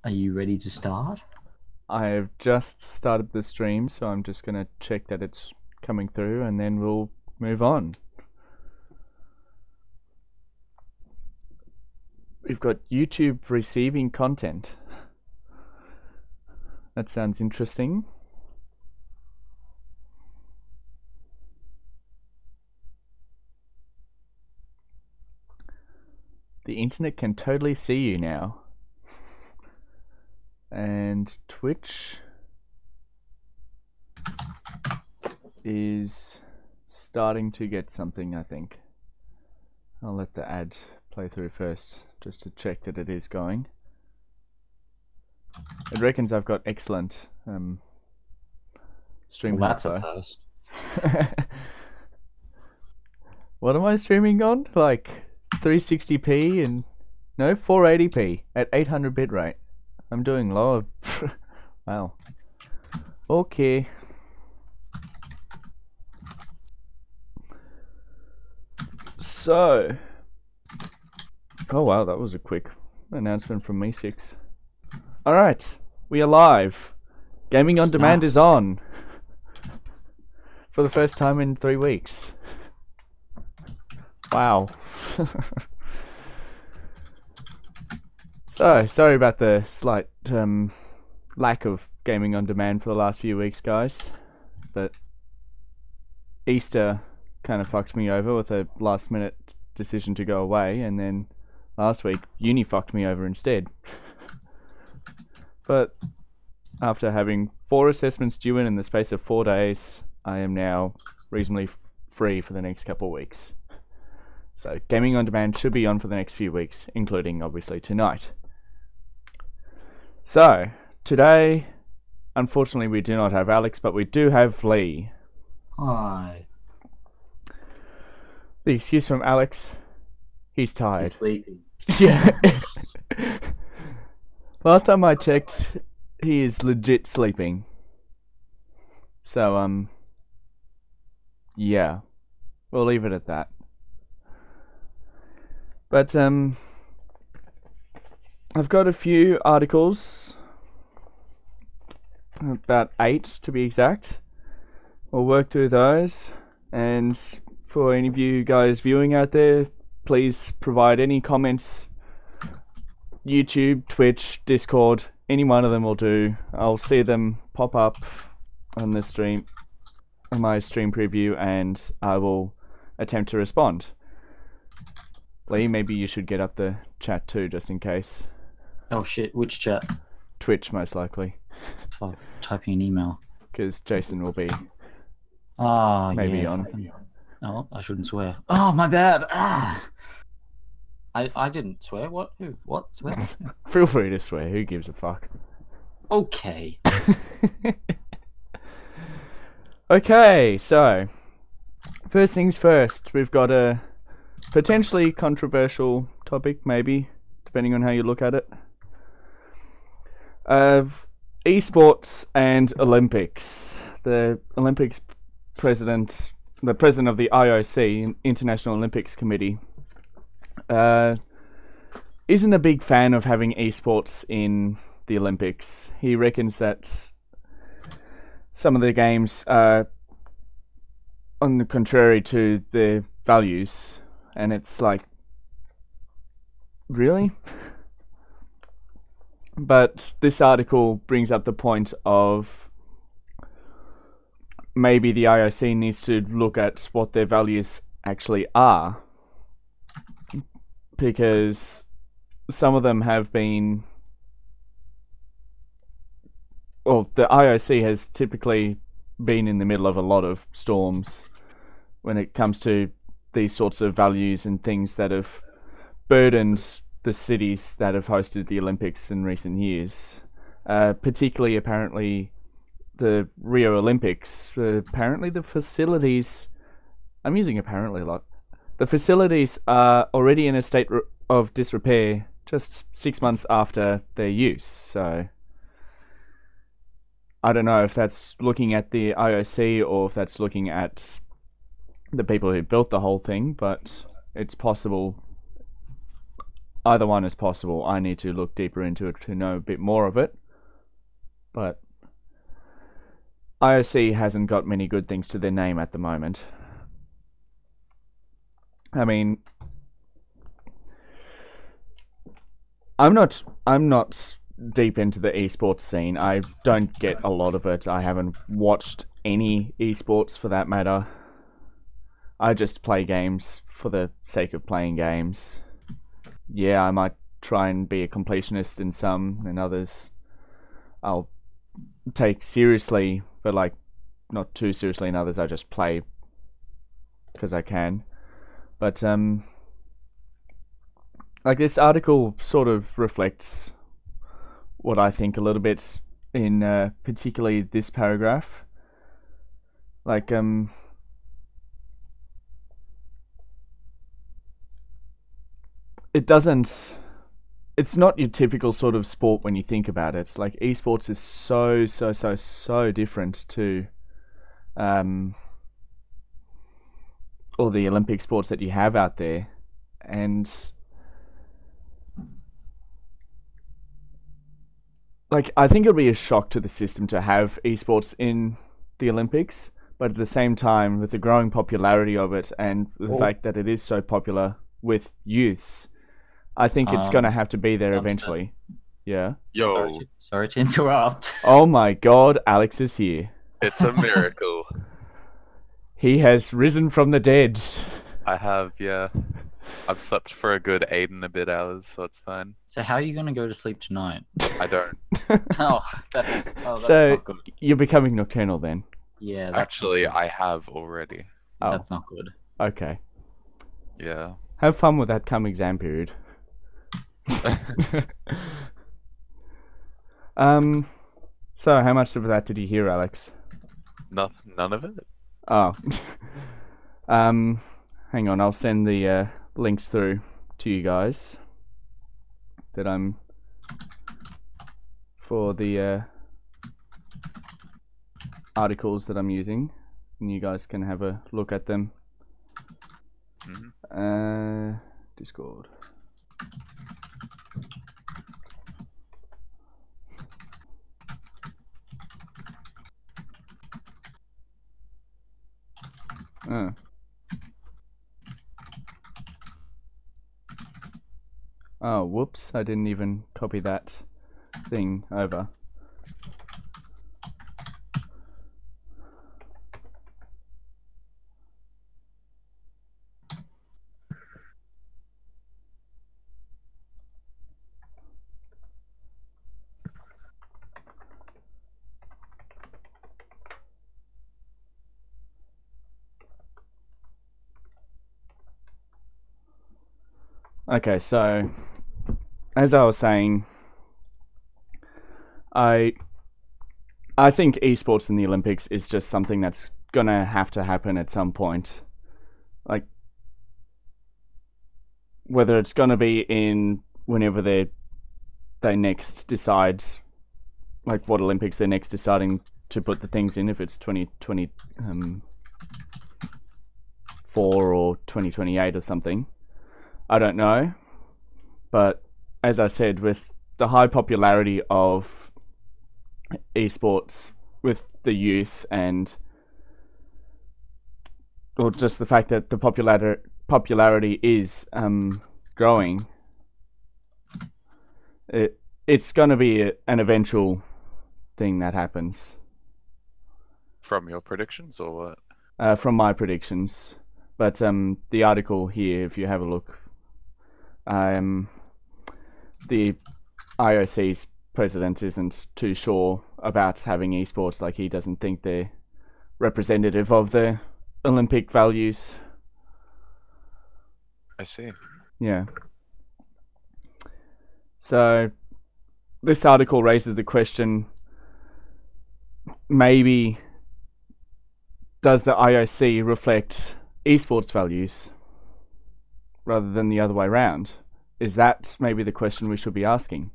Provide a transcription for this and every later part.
Are you ready to start? I've just started the stream, so I'm just going to check that it's coming through and then we'll move on. We've got YouTube receiving content. That sounds interesting. The internet can totally see you now. And Twitch is starting to get something, I think. I'll let the ad play through first, just to check that it is going. It reckons I've got excellent stream Well, that's a hi-fi. first. What am I streaming on? Like 360p and no 480p at 800 bitrate. I'm doing lower. Wow. Okay. So. Oh wow, that was a quick announcement from Me6. Alright, we are live. Gaming on Demand is on. For the first time in 3 weeks. Wow. So, sorry about the slight lack of gaming on demand for the last few weeks, guys. But Easter kind of fucked me over with a last minute decision to go away, and then last week uni fucked me over instead. But after having 4 assessments due in the space of 4 days, I am now reasonably free for the next couple of weeks. So gaming on demand should be on for the next few weeks, including obviously tonight. So today, unfortunately, we do not have Alex, but we do have Lee. Hi. The excuse from Alex, he's tired. He's sleeping. Yeah. Last time I checked, he is legit sleeping. So, yeah. We'll leave it at that. But, I've got a few articles, about 8 to be exact. We'll work through those, and for any of you guys viewing out there, please provide any comments. YouTube, Twitch, Discord, any one of them will do. I'll see them pop up on the stream, on my stream preview, and I will attempt to respond. Lee, maybe you should get up the chat too, just in case. Oh shit, which chat? Twitch, most likely. Oh, typing an email. Because Jason will be maybe yeah, on. Oh, I shouldn't swear. Oh, my bad. I didn't swear. What? Who? What? Swear? Feel free to swear, who gives a fuck? Okay. Okay, so first things first, we've got a potentially controversial topic, maybe, depending on how you look at it. Esports and Olympics. The Olympics president, the president of the IOC, International Olympics Committee, isn't a big fan of having esports in the Olympics. He reckons that some of the games are on the contrary to their values, and it's like, really? But this article brings up the point of maybe the IOC needs to look at what their values actually are, because some of them have been, well, the IOC has typically been in the middle of a lot of storms when it comes to these sorts of values and things that have burdened the cities that have hosted the Olympics in recent years. Particularly, apparently, the Rio Olympics. Apparently, the facilities. I'm using apparently a lot. The facilities are already in a state of disrepair just 6 months after their use. So I don't know if that's looking at the IOC or if that's looking at the people who built the whole thing, but it's possible. either one is possible. I need to look deeper into it to know a bit more of it. But IOC hasn't got many good things to their name at the moment. I mean, I'm not deep into the esports scene. I don't get a lot of it. I haven't watched any esports for that matter. I just play games for the sake of playing games. Yeah, I might try and be a completionist in some, and others I'll take seriously, but like not too seriously in others. I just play because I can. But like this article sort of reflects what I think a little bit in particularly this paragraph. Like it's not your typical sort of sport when you think about it. Like esports is so different to all the Olympic sports that you have out there, and like I think it'll be a shock to the system to have esports in the Olympics, but at the same time, with the growing popularity of it and the fact that it is so popular with youths, I think it's gonna have to be there eventually. Yeah. Yo, Sorry to interrupt. Oh my God, Alex is here. it's a miracle. He has risen from the dead. I have, yeah. I've slept for a good 8 and a bit hours, so it's fine. So how are you gonna go to sleep tonight? I don't. Oh, that's So not good. you're becoming nocturnal then? Yeah, that's Actually, not good. I have already. Oh, That's not good. okay. Yeah. Have fun with that come exam period. So how much of that did you hear, Alex? None of it? Oh. Hang on, I'll send the links through to you guys that I'm for the articles that I'm using, and you guys can have a look at them. Discord. Oh, whoops, I didn't even copy that thing over. Okay, so as I was saying, I think esports in the Olympics is just something that's gonna have to happen at some point. Like whether it's gonna be in whenever they next decide, like what Olympics they're next deciding to put the things in, if it's 2024 or 2028 or something. I don't know, but as I said, with the high popularity of esports with the youth, and or just the fact that the popularity is growing, it's going to be an eventual thing that happens. From your predictions or what? From my predictions, but the article here, if you have a look. The IOC's president isn't too sure about having esports. Like, he doesn't think they're representative of the Olympic values. I see. Yeah. So this article raises the question, maybe does the IOC reflect esports values rather than the other way around? Is that maybe the question we should be asking?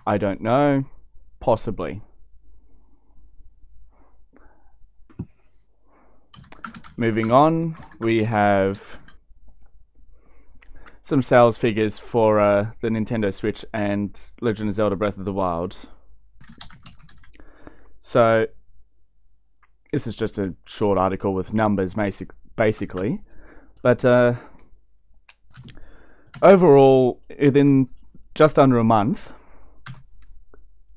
I don't know. Possibly. Moving on, we have... some sales figures for the Nintendo Switch and Legend of Zelda Breath of the Wild. So this is just a short article with numbers, basically. But overall, within just under a month,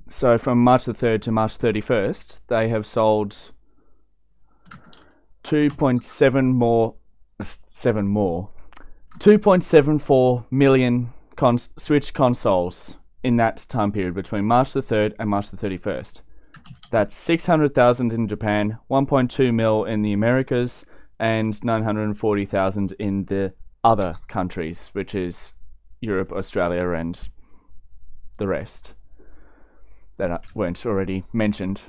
so from March the 3rd to March 31st, they have sold 2.74 million Switch consoles in that time period between March the 3rd and March the 31st. That's 600,000 in Japan, 1.2 mil in the Americas, and 940,000 in the other countries, which is Europe, Australia, and the rest that weren't already mentioned.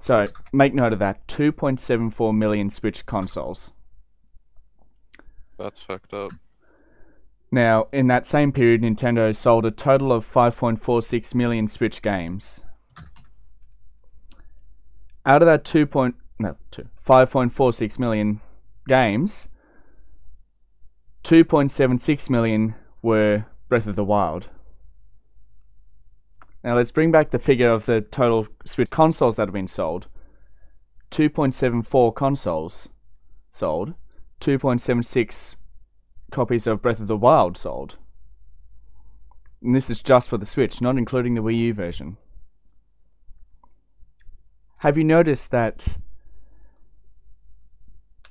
So make note of that, 2.74 million Switch consoles. That's fucked up. Now, in that same period, Nintendo sold a total of 5.46 million Switch games. Out of that 5.46 million games, 2.76 million were Breath of the Wild. Now let's bring back the figure of the total Switch consoles that have been sold. 2.74 consoles sold, 2.76 copies of Breath of the Wild sold. And this is just for the Switch, not including the Wii U version. Have you noticed that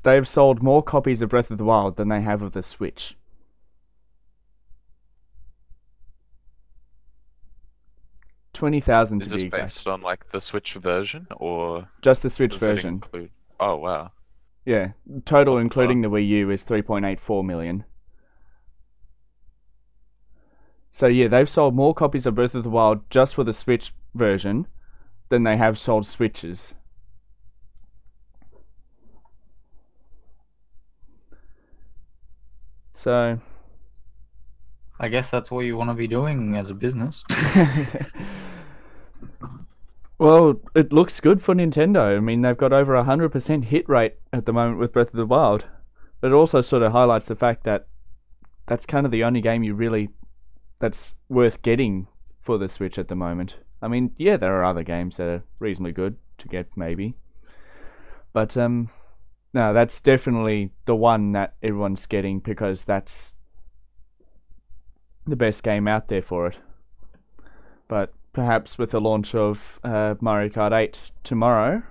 they've sold more copies of Breath of the Wild than they have of the Switch? $20,000 Is to this be based exact. on like the Switch version or Just the Switch does it version. include? Oh wow. Yeah, total What the including the Wii U is 3.84 million. So yeah, they've sold more copies of Breath of the Wild just for the Switch version than they have sold Switches. So I guess that's what you want to be doing as a business. well, it looks good for Nintendo. I mean, they've got over 100% hit rate at the moment with Breath of the Wild. But it also sort of highlights the fact that that's kind of the only game that's worth getting for the Switch at the moment. I mean, yeah, there are other games that are reasonably good to get, maybe. But, no, that's definitely the one that everyone's getting because that's the best game out there for it. But perhaps with the launch of Mario Kart 8 tomorrow,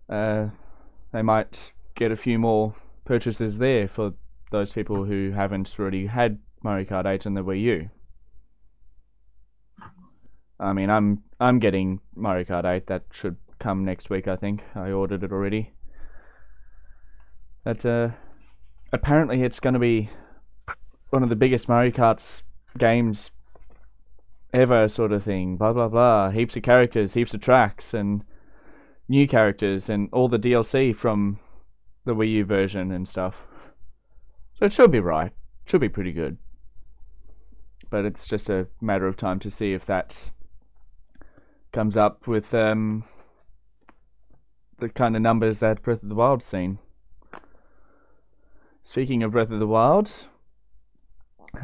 they might get a few more purchases there for those people who haven't already had Mario Kart 8 on the Wii U. I mean, I'm getting Mario Kart 8. That should come next week, I think. I ordered it already. But apparently it's going to be one of the biggest Mario Kart games ever, sort of thing. Blah blah blah. Heaps of characters, heaps of tracks, and new characters, and all the DLC from the Wii U version and stuff. So it should be right. Should be pretty good. But it's just a matter of time to see if that comes up with the kind of numbers that Breath of the Wild's seen. Speaking of Breath of the Wild,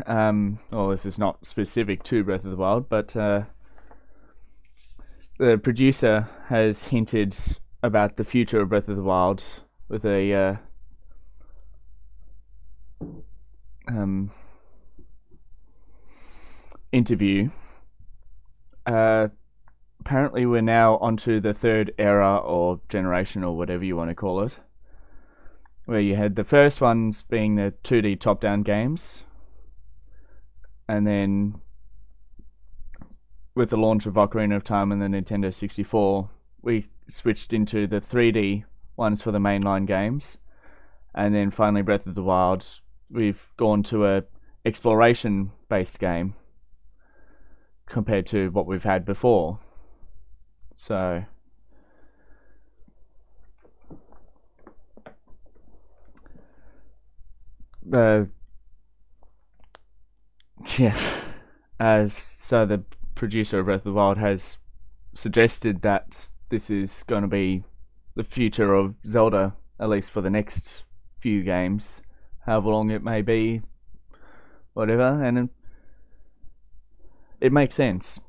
well, this is not specific to Breath of the Wild, but the producer has hinted about the future of Breath of the Wild with a interview. Apparently we're now onto the third era or generation or whatever you want to call it, where you had the first ones being the 2D top-down games, and then with the launch of Ocarina of Time and the Nintendo 64, we switched into the 3D ones for the mainline games, and then finally Breath of the Wild, we've gone to a exploration-based game compared to what we've had before. So so the producer of Breath of the Wild has suggested that this is going to be the future of Zelda, at least for the next few games, however long it may be. whatever, and it makes sense.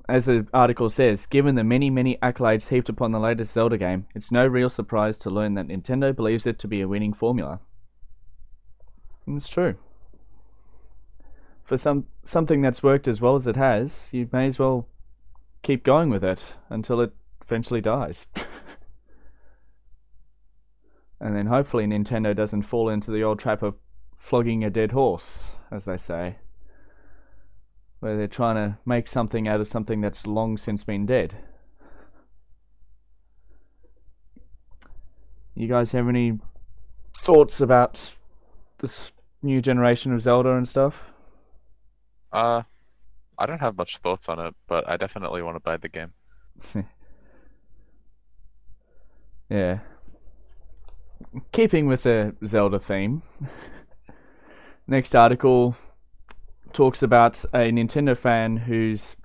As the article says, given the many, many accolades heaped upon the latest Zelda game, it's no real surprise to learn that Nintendo believes it to be a winning formula. And it's true. For something that's worked as well as it has, you may as well keep going with it until it eventually dies. And then hopefully Nintendo doesn't fall into the old trap of flogging a dead horse, as they say, where they're trying to make something out of something that's long since been dead. You guys have any thoughts about this new generation of Zelda and stuff? I don't have much thoughts on it, but I definitely want to buy the game. Yeah. Keeping with the Zelda theme, next article talks about a Nintendo fan who's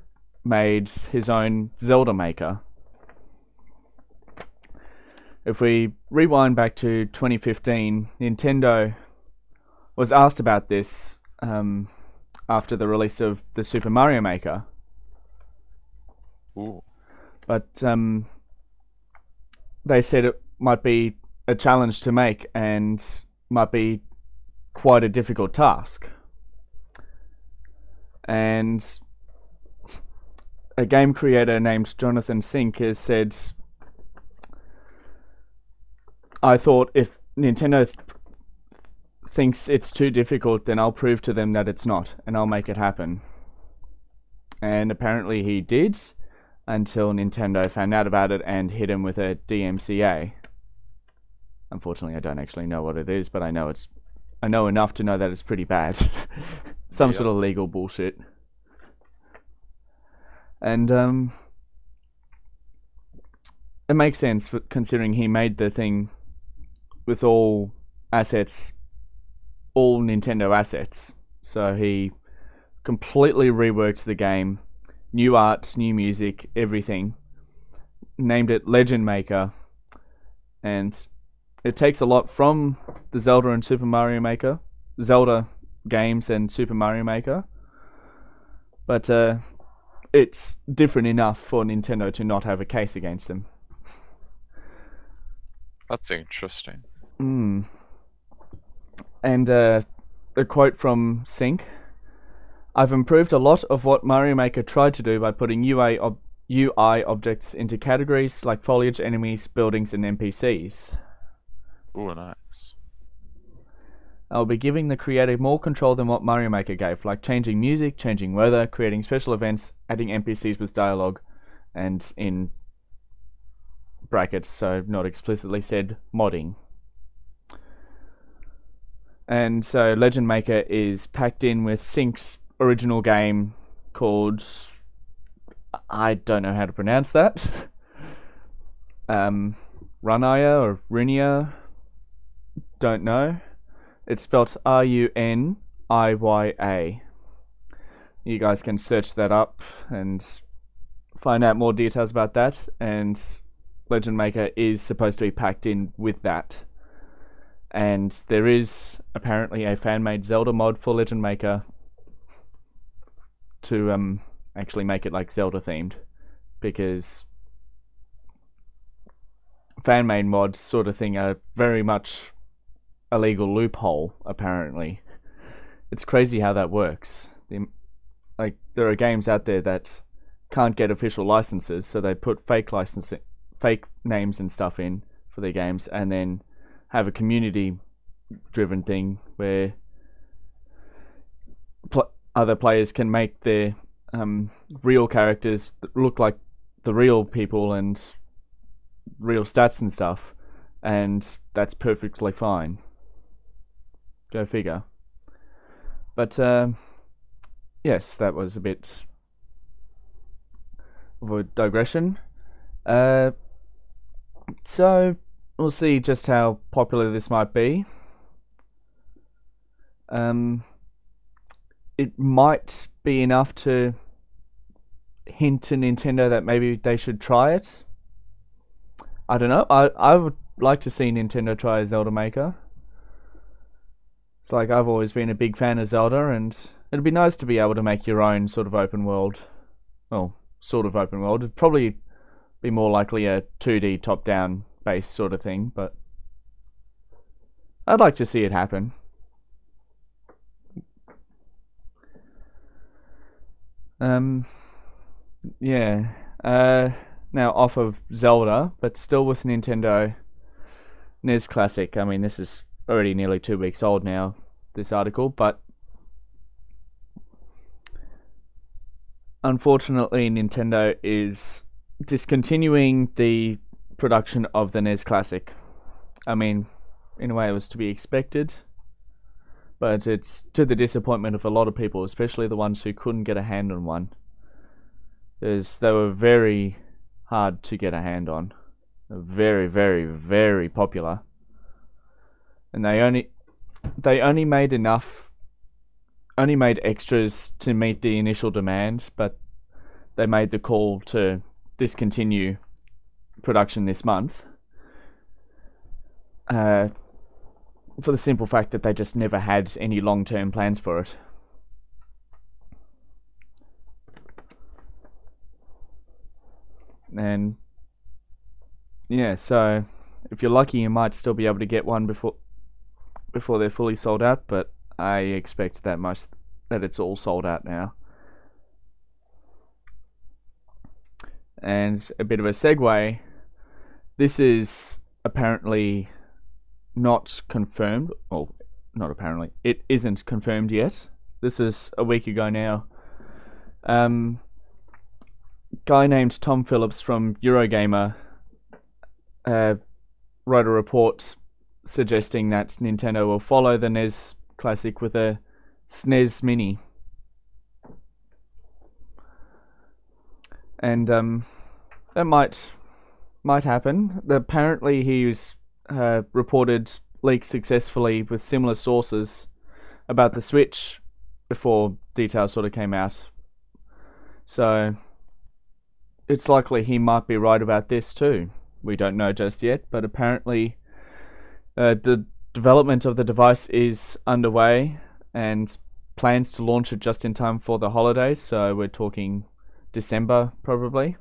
made his own Zelda maker. If we rewind back to 2015, Nintendo was asked about this after the release of the Super Mario Maker. Ooh. But they said it might be a challenge to make and might be quite a difficult task. And a game creator named Jonathan Sink has said, I thought if Nintendo thinks it's too difficult, then I'll prove to them that it's not, and I'll make it happen. And apparently he did, until Nintendo found out about it and hit him with a DMCA. Unfortunately, I don't actually know what it is, but I know enough to know that it's pretty bad. Some sort of legal bullshit. And it makes sense considering he made the thing with all assets, all Nintendo assets. So he completely reworked the game, new art, new music, everything. Named it Legend Maker, and it takes a lot from the Zelda and Super Mario Maker, Zelda games and Super Mario Maker, but it's different enough for Nintendo to not have a case against them. That's interesting. And a quote from Sync: I've improved a lot of what Mario Maker tried to do by putting UI objects into categories like foliage, enemies, buildings, and NPCs. Ooh, nice. I'll be giving the creator more control than what Mario Maker gave, like changing music, changing weather, creating special events, adding NPCs with dialogue, and in brackets, so not explicitly said, modding. And so Legend Maker is packed in with Sync's original game called, I don't know how to pronounce that, Runia or Runia, don't know. It's spelled Runia. You guys can search that up and find out more details about that, and Legend Maker is supposed to be packed in with that. And there is apparently a fan-made Zelda mod for Legend Maker to actually make it like Zelda themed, because fan-made mods sort of thing are very much a legal loophole, apparently. It's crazy how that works. There are games out there that can't get official licenses, so they put fake names and stuff in for their games, and then have a community-driven thing where other players can make their real characters look like the real people and real stats and stuff, and that's perfectly fine. Go figure. But yes, that was a bit of a digression. So we'll see just how popular this might be. It might be enough to hint to Nintendo that maybe they should try it. I don't know. I would like to see Nintendo try a Zelda Maker. It's like I've always been a big fan of Zelda, and it'd be nice to be able to make your own sort of open world. Well, sort of open world. It'd probably be more likely a 2D top-down based sort of thing, but I'd like to see it happen. Yeah. Now off of Zelda, but still with Nintendo NES Classic. I mean, this is already nearly 2 weeks old now, this article, but unfortunately Nintendo is discontinuing the production of the NES Classic. I mean, in a way it was to be expected, but it's to the disappointment of a lot of people, especially the ones who couldn't get a hand on one. As they were very hard to get a hand on. They're very, very, very popular. And they only made extras to meet the initial demand, but they made the call to discontinue production this month. For the simple fact that they just never had any long-term plans for it. And yeah, so if you're lucky, you might still be able to get one before they're fully sold out, but I expect that it's all sold out now. And a bit of a segue, this is apparently not confirmed, or not apparently, it isn't confirmed yet. This is a week ago now. Guy named Tom Phillips from Eurogamer wrote a report suggesting that Nintendo will follow the NES Classic with a SNES Mini. And that might happen. Apparently he's reported leaks successfully with similar sources about the Switch before details sort of came out. So it's likely he might be right about this too. We don't know just yet, but apparently the development of the device is underway and plans to launch it just in time for the holidays, so we're talking December probably.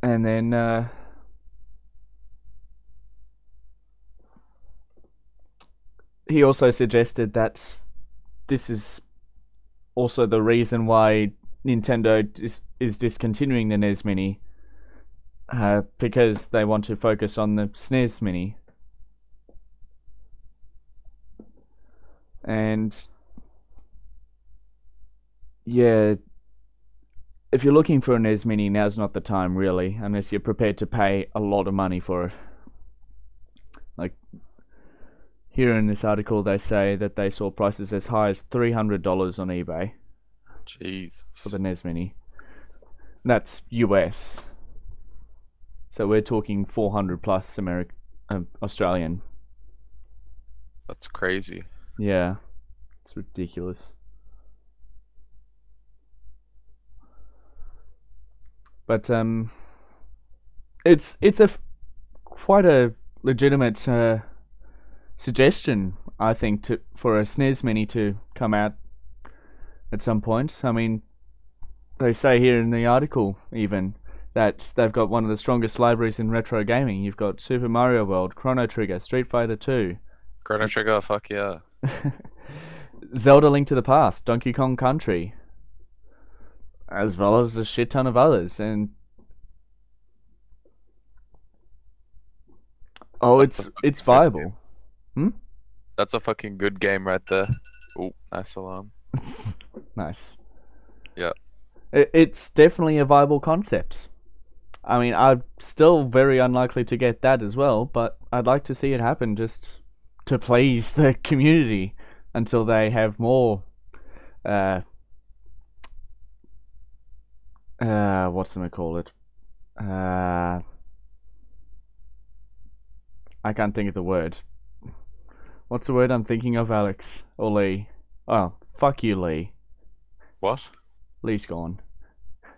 And then he also suggested that this is also the reason why Nintendo is discontinuing the NES Mini, because they want to focus on the SNES Mini. And yeah, if you're looking for a NES Mini, now's not the time really, unless you're prepared to pay a lot of money for it. Like here in this article, they say that they saw prices as high as $300 on eBay. Jeez. For the NES Mini. That's US. So we're talking 400 plus Australian. That's crazy. Yeah. It's ridiculous. But it's quite a legitimate suggestion, I think, for a SNES Mini to come out at some point. I mean, they say here in the article even that they've got one of the strongest libraries in retro gaming. You've got Super Mario World, Chrono Trigger, Street Fighter 2. Chrono Trigger, fuck yeah. Zelda Link to the Past, Donkey Kong Country, as well as a shit ton of others. And it's viable. That's a fucking good game right there. Oh, nice alarm. Nice. Yeah. It's definitely a viable concept. I mean, I'm still very unlikely to get that as well, but I'd like to see it happen just to please the community until they have more what's gonna call it? I can't think of the word. What's the word I'm thinking of, Alex? Or Lee? Oh, fuck you, Lee. What? Lee's gone.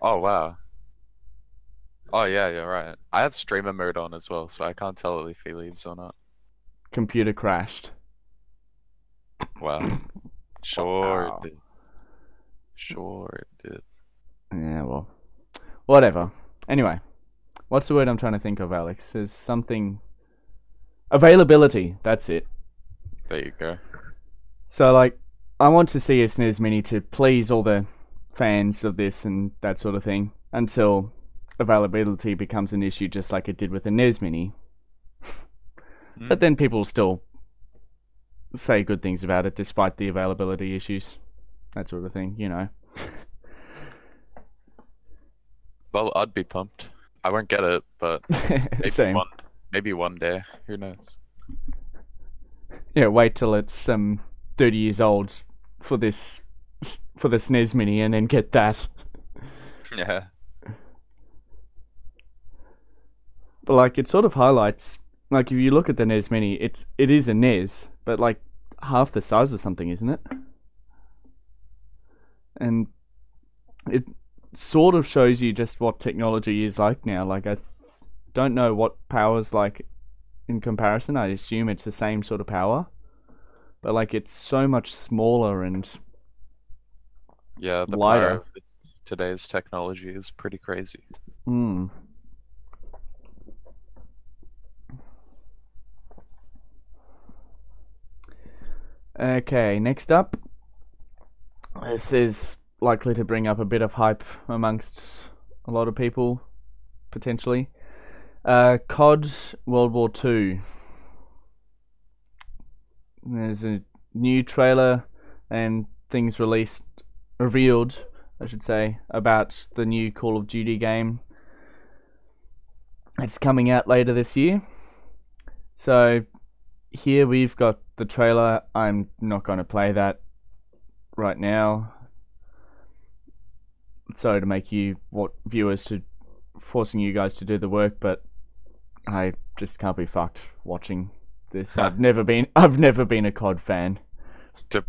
Oh, wow. Oh, yeah, you're right. I have streamer mode on as well, so I can't tell if he leaves or not. Computer crashed. Wow. Sure Wow. it did. Sure it did. Yeah, well, whatever. Anyway, what's the word I'm trying to think of, Alex? There's something... Availability, that's it. There you go. So, like, I want to see a SNES Mini to please all the fans of this and that sort of thing, until availability becomes an issue just like it did with the NES Mini. But then people still say good things about it despite the availability issues. That sort of thing, you know. Well, I'd be pumped. I won't get it, but Same. maybe one day. Who knows? Yeah, wait till it's 30 years old for the SNES Mini and then get that. Yeah. But like it sort of highlights, like if you look at the NES Mini, it is a NES, but like half the size of something, isn't it? And it sort of shows you just what technology is like now. Like I don't know what power's like in comparison. I assume it's the same sort of power, but like it's so much smaller and Yeah, the lighter. power of today's technology is pretty crazy. Okay, next up. This is likely to bring up a bit of hype amongst a lot of people, potentially. COD World War II. There's a new trailer and things revealed, I should say, about the new Call of Duty game. It's coming out later this year. So here we've got the trailer. I'm not going to play that right now. Sorry to make you forcing you guys to do the work, but I just can't be fucked watching this. I've never been a COD fan. To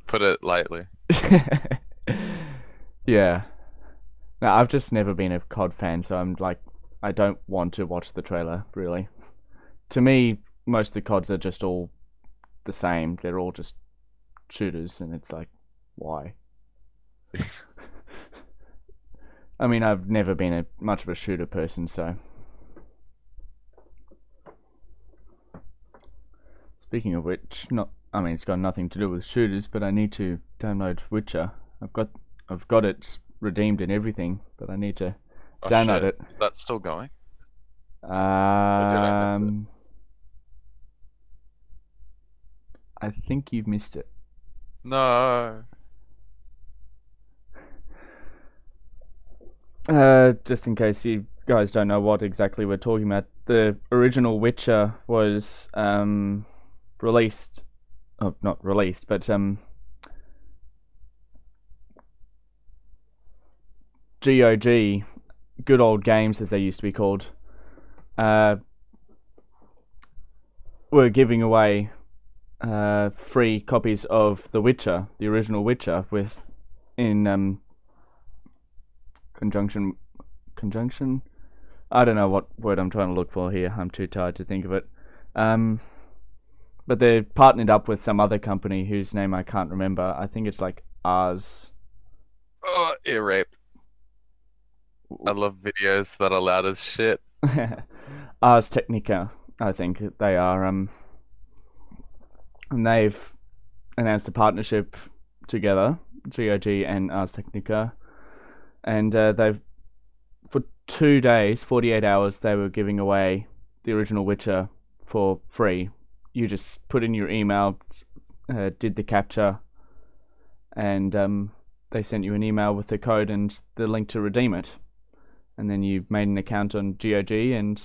put it lightly. Yeah. No, I've just never been a COD fan, so I'm like, I don't want to watch the trailer, really. To me, most of the CODs are just all the same. They're all just shooters, and it's like, why? I mean, I've never been much of a shooter person, so. Speaking of which, it's got nothing to do with shooters, but I need to download Witcher. I've got it redeemed and everything, but I need to download it. Is that still going? Or did I miss it? I think you've missed it. No. Just in case you guys don't know what exactly we're talking about, the original Witcher was released. Oh, not released, but GOG, Good Old Games as they used to be called, were giving away free copies of The Witcher, the original Witcher, in conjunction. I don't know what word I'm trying to look for here. I'm too tired to think of it. But they're partnered up with some other company whose name I can't remember. I think it's like Ars. Oh, ear rape. I love videos that are loud as shit. Ars Technica, I think they are. And they've announced a partnership together, GOG and Ars Technica, and they've, for 2 days, 48 hours, they were giving away the original Witcher for free. You just put in your email, did the capture, and they sent you an email with the code and the link to redeem it. And then you made an account on GOG, and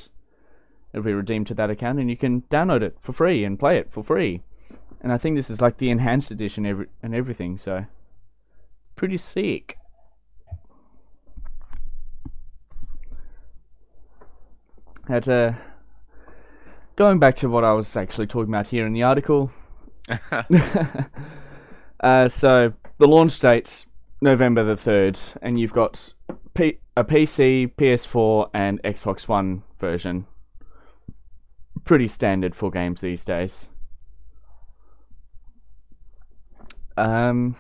it'll be redeemed to that account, and you can download it for free and play it for free. And I think this is like the enhanced edition and everything, so pretty sick. Going back to what I was actually talking about here in the article. So the launch date's November the 3rd, and you've got a PC, PS4, and Xbox One version. Pretty standard for games these days. And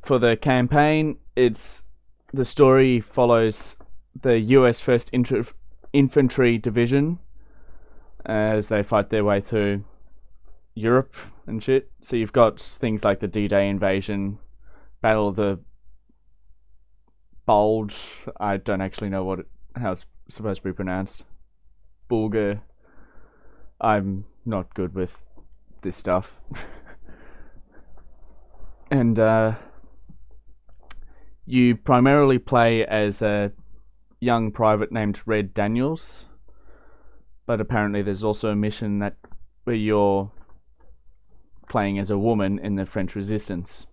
for the campaign, the story follows the US 1st Infantry Division as they fight their way through Europe and shit. So you've got things like the D-Day invasion, Battle of the Bulge. I don't actually know how it's supposed to be pronounced. Bulgar. I'm not good with this stuff. And you primarily play as a young private named Red Daniels, but apparently there's also a mission where you're playing as a woman in the French Resistance.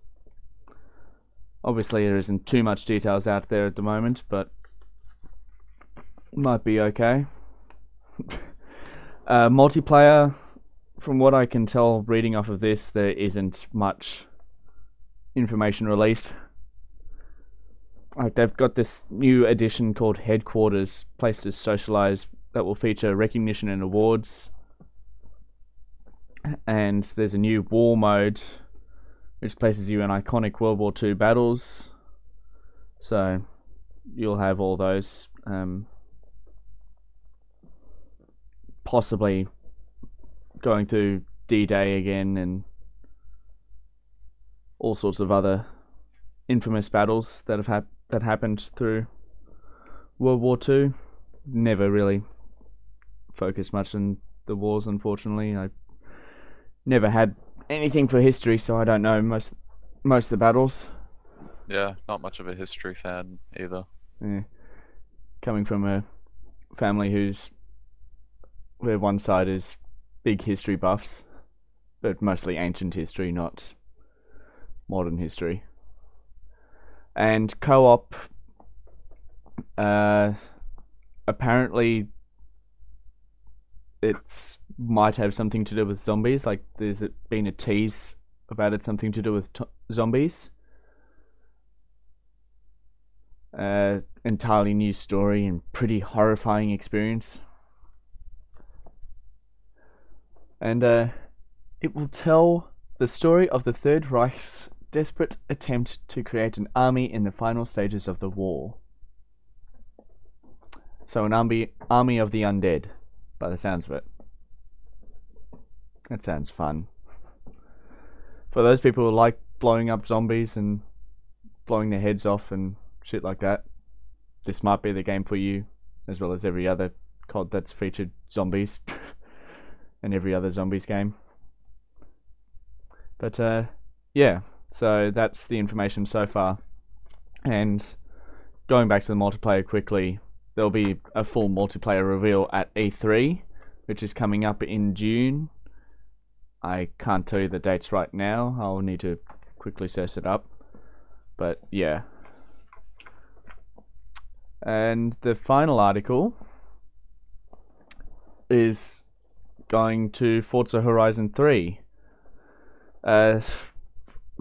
Obviously there isn't too much details out there at the moment, but might be okay. Multiplayer, from what I can tell reading off of this, there isn't much information released. Like, they've got this new edition called Headquarters, place to socialize, that will feature recognition and awards. And there's a new war mode which places you in iconic World War II battles. So you'll have all those. Possibly going through D-Day again and all sorts of other infamous battles that happened through World War II. Never really focused much on the wars, unfortunately. I never had anything for history, so I don't know most of the battles. Yeah, not much of a history fan either. Yeah. Coming from a family where one side is big history buffs, but mostly ancient history, not modern history. And co-op, apparently it might have something to do with zombies. Like, there's been a tease about it, something to do with zombies. Entirely new story and pretty horrifying experience. And it will tell the story of the Third Reich's desperate attempt to create an army in the final stages of the war. So an army of the undead, by the sounds of it. That sounds fun. For those people who like blowing up zombies and blowing their heads off and shit like that, this might be the game for you, as well as every other COD that's featured zombies and every other zombies game. But yeah, so that's the information so far. And going back to the multiplayer quickly, there'll be a full multiplayer reveal at E3, which is coming up in June. I can't tell you the dates right now. I'll need to quickly search it up. But yeah. And the final article is going to Forza Horizon 3.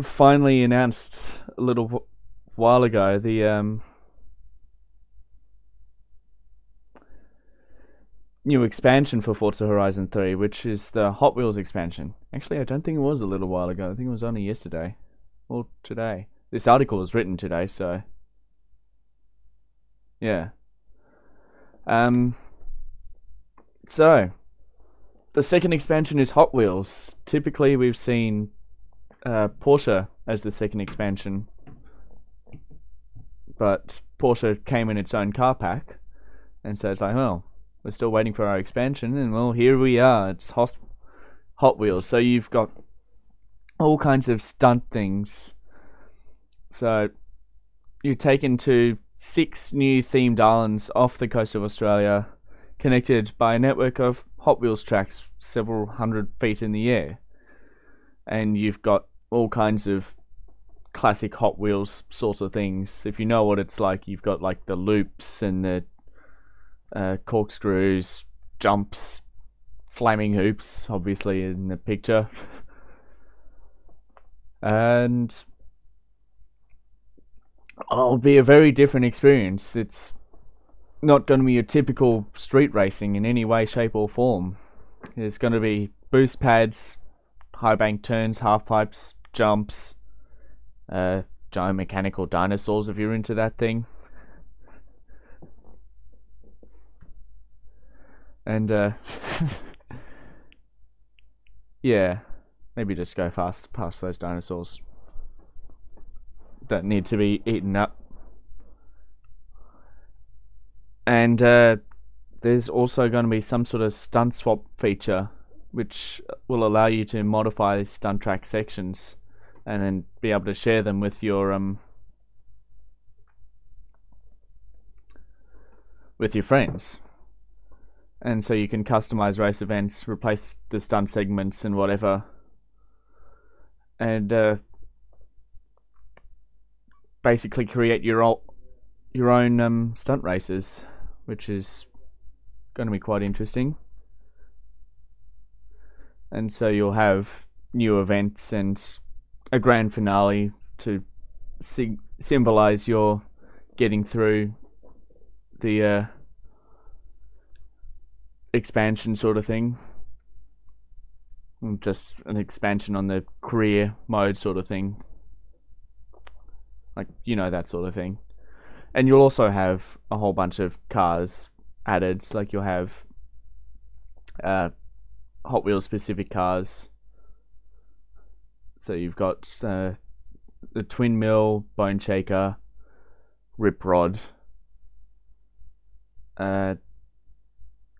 Finally announced a little while ago, the new expansion for Forza Horizon 3, which is the Hot Wheels expansion. Actually, I don't think it was a little while ago. I think it was only yesterday or today. This article was written today, so yeah. So the second expansion is Hot Wheels. Typically, we've seen Porsche as the second expansion, but Porsche came in its own car pack, and so it's like, well, we're still waiting for our expansion, and well, here we are. It's Hot Wheels. So you've got all kinds of stunt things. So you're taken to 6 new themed islands off the coast of Australia, connected by a network of Hot Wheels tracks several hundred feet in the air. And you've got all kinds of classic Hot Wheels sorts of things. If you know what it's like, you've got like the loops and the corkscrews, jumps, flaming hoops, obviously in the picture. And it'll be a very different experience. It's not going to be your typical street racing in any way, shape or form. There's going to be boost pads, high bank turns, half pipes, jumps, giant mechanical dinosaurs if you're into that thing. And yeah, maybe just go past those dinosaurs that need to be eaten up. And there's also going to be some sort of stunt swap feature which will allow you to modify stunt track sections and then be able to share them with your friends. And so you can customize race events, replace the stunt segments and whatever, and basically create your own stunt races, which is going to be quite interesting. And so you'll have new events and a grand finale to symbolize your getting through the expansion sort of thing. Just an expansion on the career mode sort of thing. Like, you know, that sort of thing. And you'll also have a whole bunch of cars added. Like, you'll have Hot Wheels specific cars. So you've got the Twin Mill, Bone Shaker, Rip Rod, a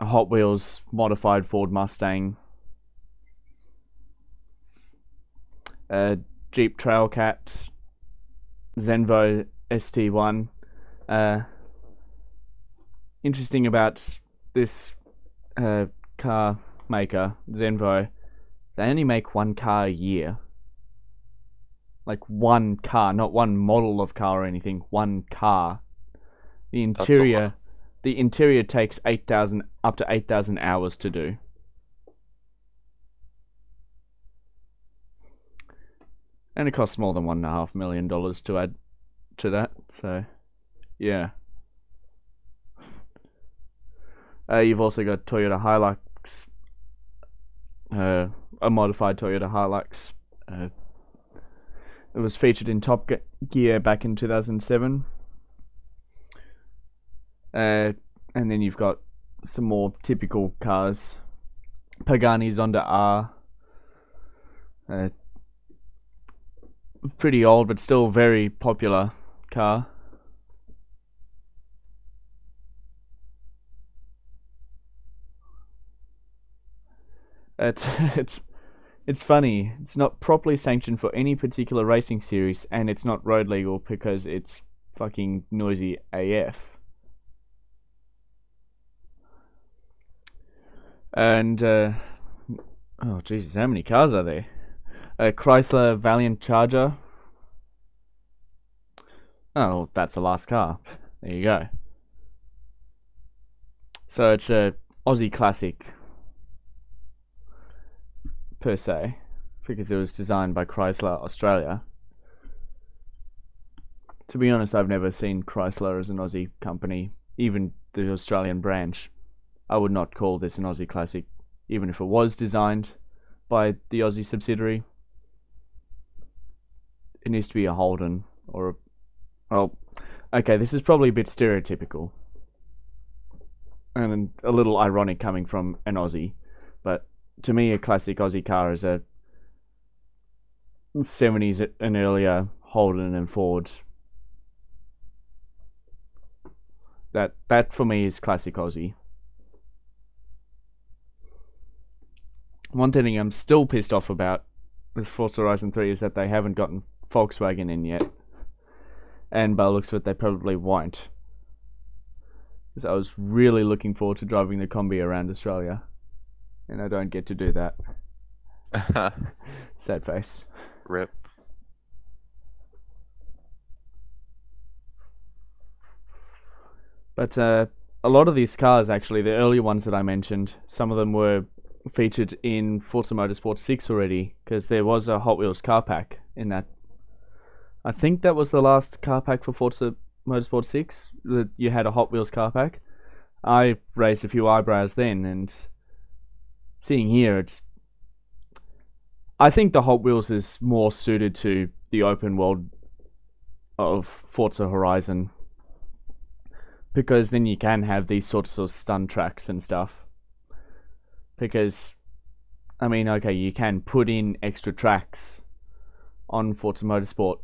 Hot Wheels modified Ford Mustang, Jeep Trailcat, Zenvo ST1. Interesting about this car maker, Zenvo, they only make one car a year. Like one car, not one model of car or anything, one car. The interior takes up to 8,000 hours to do. And it costs more than $1.5 million to add to that, so yeah. You've also got Toyota Hilux, a modified Toyota Hilux. It was featured in Top Gear back in 2007. And then you've got some more typical cars. Pagani Zonda R. Pretty old, but still very popular car. It's funny. It's not properly sanctioned for any particular racing series, and it's not road legal because it's fucking noisy AF. And oh Jesus, how many cars are there? Chrysler Valiant Charger. Oh, that's the last car. There you go. So it's a Aussie classic per se, because it was designed by Chrysler Australia. To be honest, I've never seen Chrysler as an Aussie company, even the Australian branch. I would not call this an Aussie classic, even if it was designed by the Aussie subsidiary. It needs to be a Holden or well, okay, this is probably a bit stereotypical and a little ironic coming from an Aussie, but to me a classic Aussie car is a 70s and earlier Holden and Ford. That for me is classic Aussie. One thing I'm still pissed off about with Forza Horizon 3 is that they haven't gotten Volkswagen in yet. And by the looks of it, they probably won't. Because I was really looking forward to driving the Combi around Australia. And I don't get to do that. Sad face. Rip. But a lot of these cars, actually, the earlier ones that I mentioned, some of them were featured in Forza Motorsport 6 already, because there was a Hot Wheels car pack in that. I think that was the last car pack for Forza Motorsport 6, that you had a Hot Wheels car pack. I raised a few eyebrows then, and seeing here, I think the Hot Wheels is more suited to the open world of Forza Horizon, because then you can have these sorts of stunt tracks and stuff. Because, I mean, okay, you can put in extra tracks on Forza Motorsport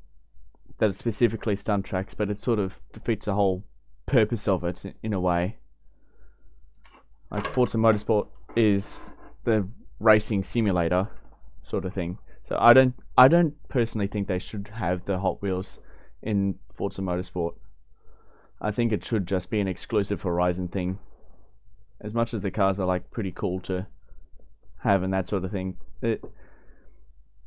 that are specifically stunt tracks, but it sort of defeats the whole purpose of it in a way. Like, Forza Motorsport is the racing simulator sort of thing. So I don't personally think they should have the Hot Wheels in Forza Motorsport. I think it should just be an exclusive Horizon thing. As much as the cars are like pretty cool to have and that sort of thing, the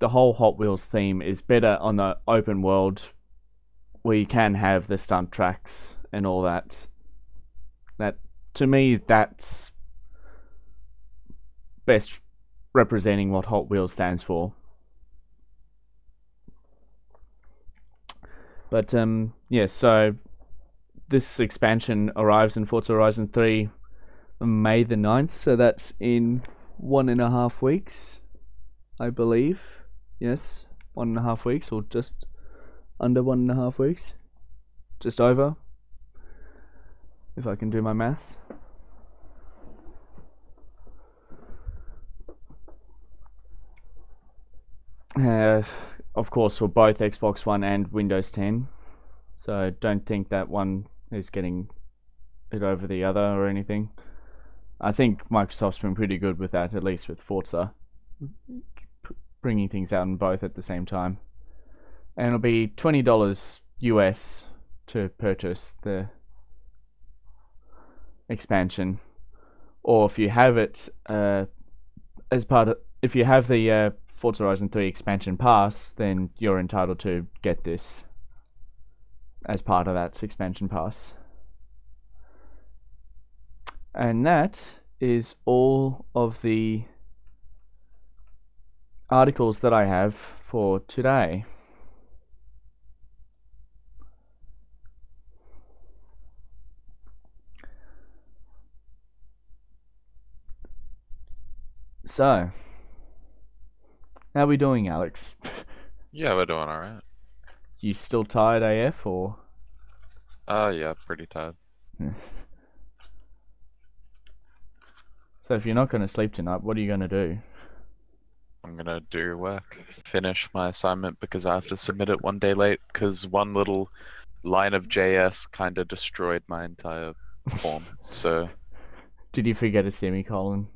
whole Hot Wheels theme is better on the open world where you can have the stunt tracks and all that. That, to me, that's best representing what Hot Wheels stands for. But yeah, so this expansion arrives in Forza Horizon 3 on May the 9th, so that's in 1.5 weeks, I believe. Yes, 1.5 weeks, or just under 1.5 weeks. Just over, if I can do my maths. Of course, for both Xbox One and Windows 10. So don't think that one is getting it over the other or anything. I think Microsoft's been pretty good with that, at least with Forza, bringing things out in both at the same time. And it'll be $20 US to purchase the expansion, or if you have it as part of, if you have the Forza Horizon 3 expansion pass, then you're entitled to get this as part of that expansion pass. And that is all of the articles that I have for today. So, how are we doing, Alex? Yeah, we're doing alright. You still tired AF, or? Yeah, pretty tired. So if you're not going to sleep tonight, what are you going to do? I'm gonna do work. Finish my assignment because I have to submit it one day late because one little line of JS kind of destroyed my entire form. So. Did you forget a semicolon?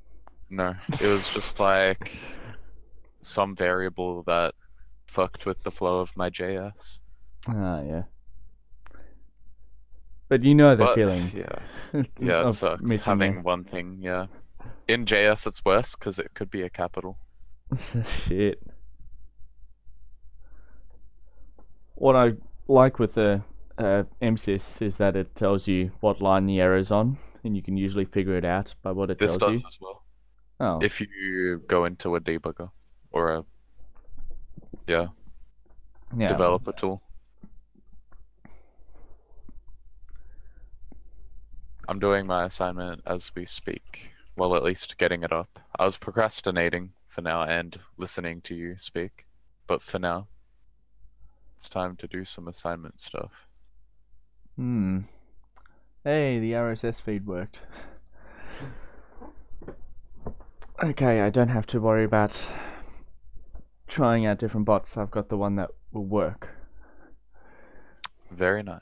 No, it was just like some variable that fucked with the flow of my JS. Ah, yeah. But you know the feeling. Yeah. Yeah, it sucks having one thing, yeah. In JS it's worse because it could be a capital. Shit. What I like with the MSys is that it tells you what line the error's on, and you can usually figure it out by what it tells you. This does as well. Oh. If you go into a debugger or a developer tool. I'm doing my assignment as we speak. Well, at least getting it up. I was procrastinating for now and listening to you speak. But for now, it's time to do some assignment stuff. Hey, the RSS feed worked. Okay, I don't have to worry about trying out different bots. I've got the one that will work. Very nice.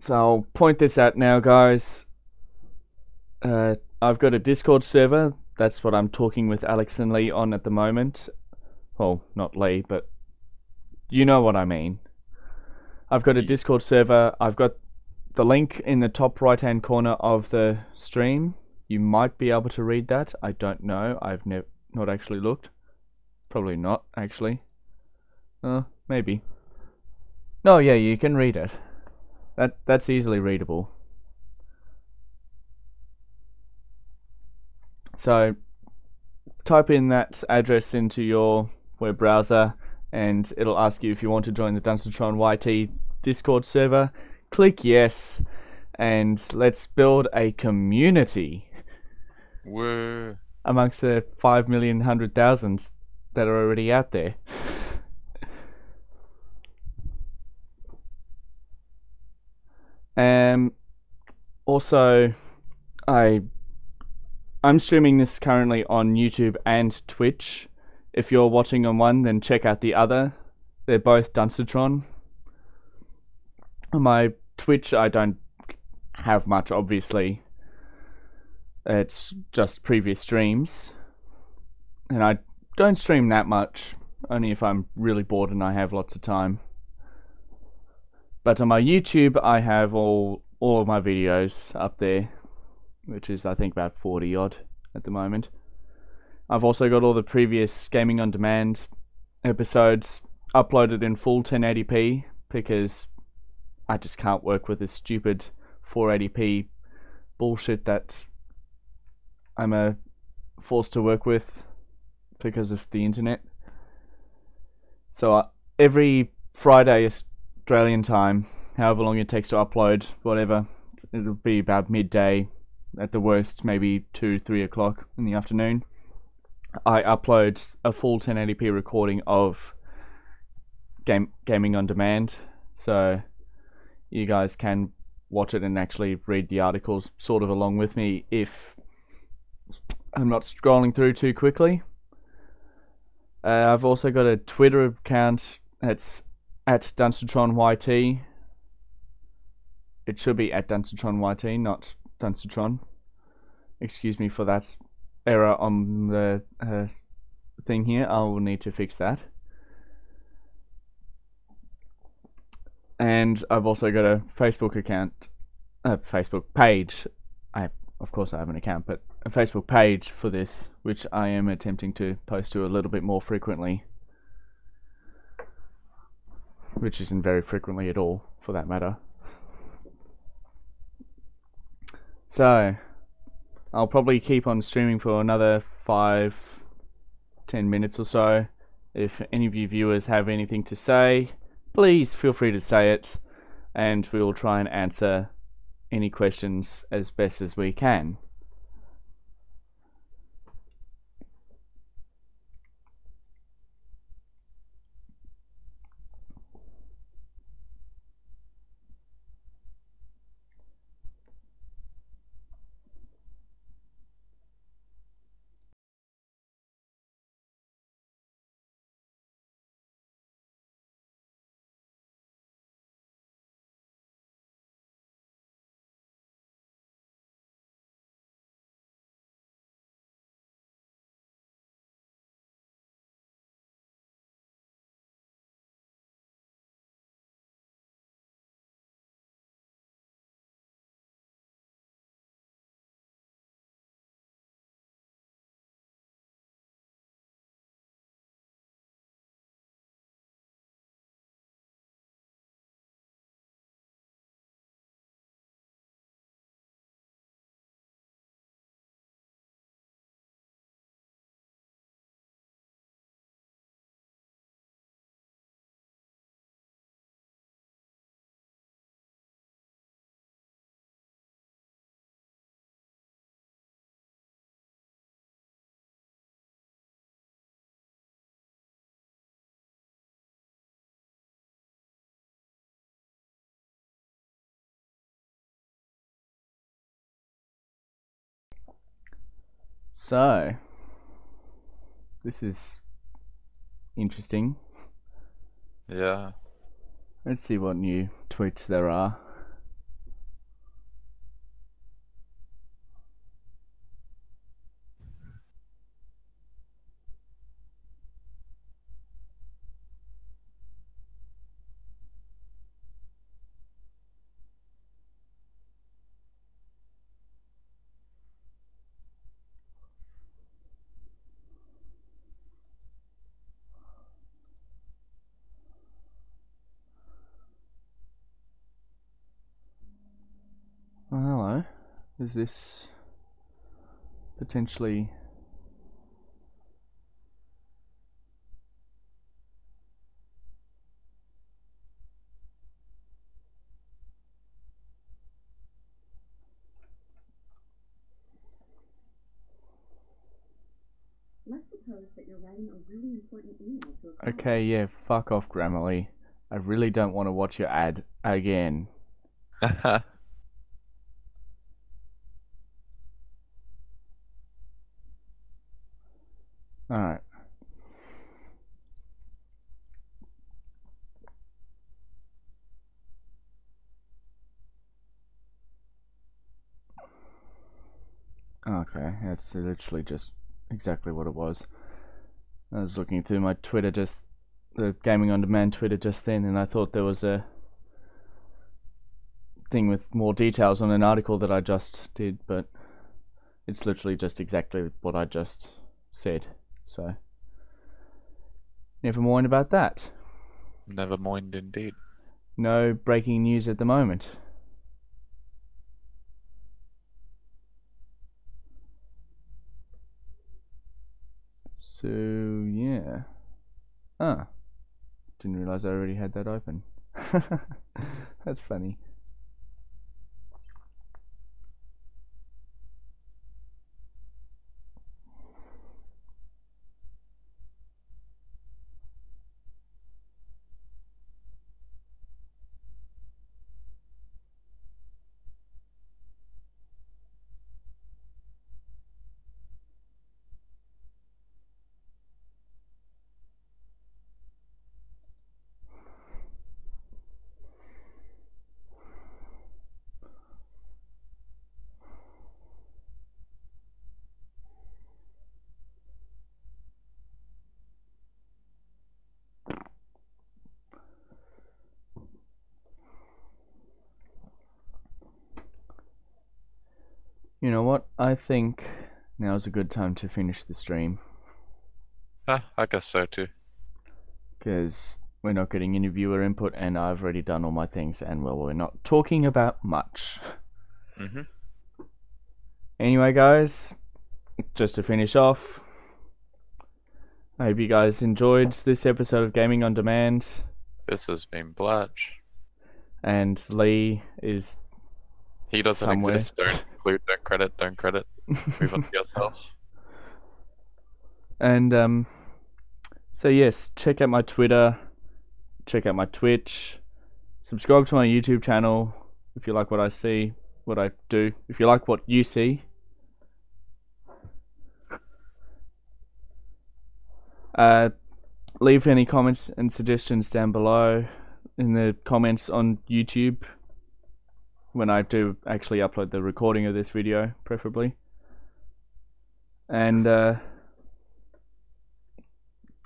So I'll point this out now, guys. I've got a Discord server. That's what I'm talking with Alex and Lee on at the moment. Well, not Lee, but you know what I mean. I've got a Discord server. I've got the link in the top right hand corner of the stream. You might be able to read that. I don't know. I've not actually looked. Probably not, actually. Maybe. No, yeah, you can read it. That's easily readable. So type in that address into your web browser and it'll ask you if you want to join the Dungeontron YT Discord server. Click yes and let's build a community. Woo. amongst the 5,100,000 that are already out there. Also, I'm streaming this currently on YouTube and Twitch. If you're watching on one, then check out the other. They're both Dunstertron. On my Twitch, I don't have much, obviously. It's just previous streams. And I don't stream that much, only if I'm really bored and I have lots of time. But on my YouTube, I have all of my videos up there, which is I think about 40 odd at the moment. I've also got all the previous Gaming on Demand episodes uploaded in full 1080p because I just can't work with this stupid 480p bullshit that I'm forced to work with because of the internet. So every Friday Australian time, however long it takes to upload, whatever, it'll be about midday, at the worst maybe 2-3 o'clock in the afternoon. I upload a full 1080p recording of Gaming on Demand, so you guys can watch it and actually read the articles sort of along with me if I'm not scrolling through too quickly. I've also got a Twitter account. It's at DunstertronYT. It should be at DunstertronYT, not Dunstertron. Excuse me for that error on the thing here. I will need to fix that. And I've also got a Facebook account, Facebook page. Of course I have an account, but a Facebook page for this, which I am attempting to post to a little bit more frequently. Which isn't very frequently at all, for that matter. So, I'll probably keep on streaming for another 5-10 minutes or so. If any of you viewers have anything to say, please feel free to say it, and we will try and answer any questions as best as we can. So, this is interesting. Yeah. Let's see what new tweets there are. Oh, hello. Is this potentially... Okay, yeah, fuck off, Grammarly. I really don't want to watch your ad again. Alright. Okay, that's literally just exactly what it was. I was looking through my Twitter the Gaming on Demand Twitter just then, and I thought there was a thing with more details on an article that I just did, but it's literally just exactly what I just said. So, never mind about that. Never mind indeed. No breaking news at the moment. So, yeah. Ah, didn't realize I already had that open. That's funny. You know what? I think now's a good time to finish the stream. I guess so too. Because we're not getting any viewer input, and I've already done all my things, and well, we're not talking about much. Anyway, guys, just to finish off, I hope you guys enjoyed this episode of Gaming on Demand. This has been Blatch. And Lee is He doesn't somewhere. exist. Don't include, don't credit. Move on to yourself. And so yes, check out my Twitter, check out my Twitch, subscribe to my YouTube channel if you like what I see, what I do. If you like what you see, leave any comments and suggestions down below in the comments on YouTube when I do actually upload the recording of this video, preferably. And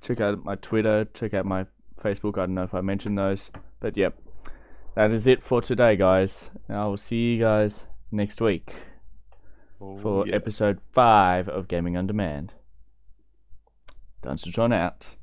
check out my Twitter, check out my Facebook. I don't know if I mentioned those, but yep, that is it for today, guys. I will see you guys next week for episode 5 of Gaming on Demand. Dungeon John out.